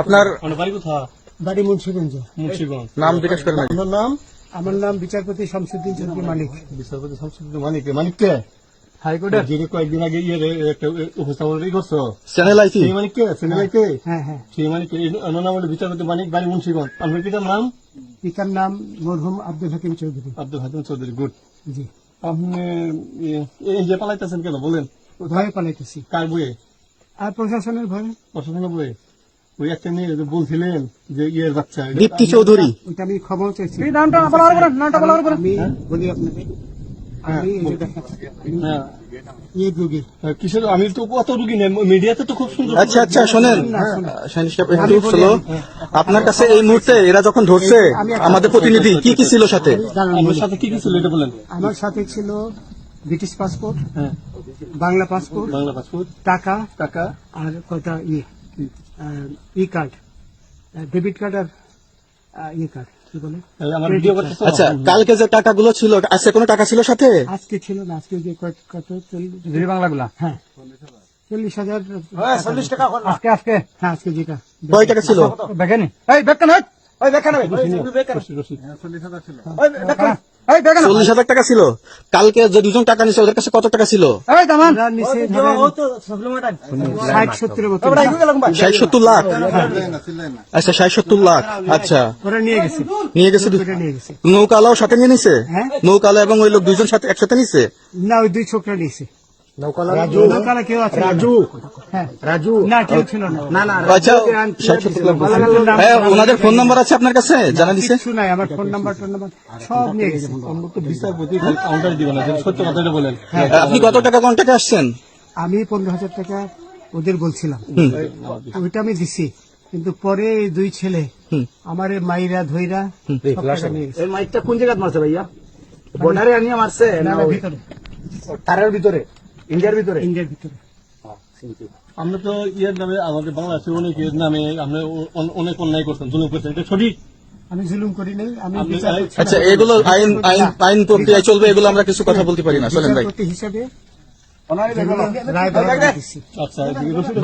আপনার বাড়ি মুন্সিগঞ্জ। নাম জিজ্ঞেস করেন। আমার নাম বিচারপতি শামসুদ্দিন চৌধুরী মানিক। বিচারপতি শামসুদ্দিন মানিক। মানিককে হাইকোর্টের যে কয়েকদিন আগে একটা উপস্থাপন করছো চ্যানেল আইসি মানিককে চ্যানেলাইতে হ্যাঁ হ্যাঁ, সেই মানিককে নাম হলো বিচারপতি মানিক, বাড়ি মুন্সিগঞ্জ। আপনার পিতার নাম? পিতার নাম মরহুম আব্দুল হাকিম চৌধুরী। আব্দুল হাকিম চৌধুরী। গুড। জি। আপনি এই যে পালাইতেছেন কেন বলেন? ভয়ে পালাইতেছি। কার বইয়ে? আর প্রশাসনের ভয়ে। প্রশাসনের বইয়ে? ওই একটা মেয়ে বলছিলেন যে ইয়ের বাচ্চা দীপ্তি চৌধুরী। ওইটা আমি খবর চাইছি। আমি বলি আপনাকে, আমি এই যে দেখেন, ইয়ে রোগী। কিসের? আমি তো কত রুগী নেই, মিডিয়াতে তো খুব সুন্দর। আচ্ছা আচ্ছা, শোনেন একটু স্লো। আপনার কাছে এই মুহূর্তে এরা যখন ধরছে আমাদের প্রতিনিধি কি কি ছিল সাথে? আমার সাথে কি কি ছিল এটা বলেন। আমার সাথে ছিল ব্রিটিশ পাসপোর্ট, বাংলা পাসপোর্ট, টাকা টাকা আর কয়টা ই কার্ড, ডেবিট কার্ড আর ইয়ে কার্ড, কি বলে? আমার ভিডিও করতেছ? আচ্ছা, কালকে যে টাকাগুলো ছিল, আজকে কোনো টাকা ছিল সাথে? আজকে ছিল না, আজকে যে কত 40 বাংলাগুলা। হ্যাঁ 40,000। 40 টাকা আজকে আজকে হ্যাঁ, আজকে যেটা কয় টাকা ছিল? দেখেনি? এই দেখেন, ওই দেখেন, 40,000 টাকা ছিল। কালকে যে দুজন টাকা নিছে ওদের কাছে কত টাকা ছিল? 60-70 লাখ। আচ্ছা 60-70 লাখ। আচ্ছা, ওরা নিয়ে গেছে। নৌকালাও সাথে নিয়ে নিছে? হ্যাঁ, নৌকালা এবং ওই লোক দুইজন সাথে একসাথে নিছে? না, ওই দুই ছোকরা নিয়েছে। নৌকালা কেউ আছে? রাজু না, কেউ ছিল না। আচ্ছা, 60-70 লাখ। হ্যাঁ, ওনাদের ফোন নাম্বার আছে আপনার কাছে? জানা দিছে? কিছু নাই, আমার ফোন নাম্বার সব নিয়ে গেছে। বিচারপতি কাউন্টার দিবেন না, সত্য কথাটা বলেন। আপনি কত টাকা কন্ট্যাক্টে আসছেন? আমি 15,000 টাকা ওদের বলছিলাম, ওইটা আমি দিছি। কিন্তু পরে এই দুই ছেলে আমার মাইরা ধইরা সব টাকা নিয়ে গেছে। এই মাইকটা কোন জায়গায় মারছে ভাইয়া? বর্ডারে আনিয়ে মারছে না ভিতরে, তারের ভিতরে, ইন্ডিয়ার ভিতরে? ইন্ডিয়ার ভিতরে। আমরা তো ইয়ের নামে, আমাদের বাংলাদেশের অনেকের নামে আপনি অনেক অন্যায় করছেন, জুলুম করছেন, এটা সঠিক? আমি জুলুম করি নাই, আমি আচ্ছা, এগুলো আইন প্রক্রিয়ায় চলবে, এগুলো আমরা কিছু কথা বলতে পারি না। চলেন ভাই, বিচারপতি হিসাবে আচ্ছা,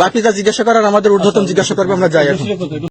বাকি যা জিজ্ঞাসা করার আমাদের ঊর্ধ্বতন জিজ্ঞাসা করবে, আমরা যাই এখন।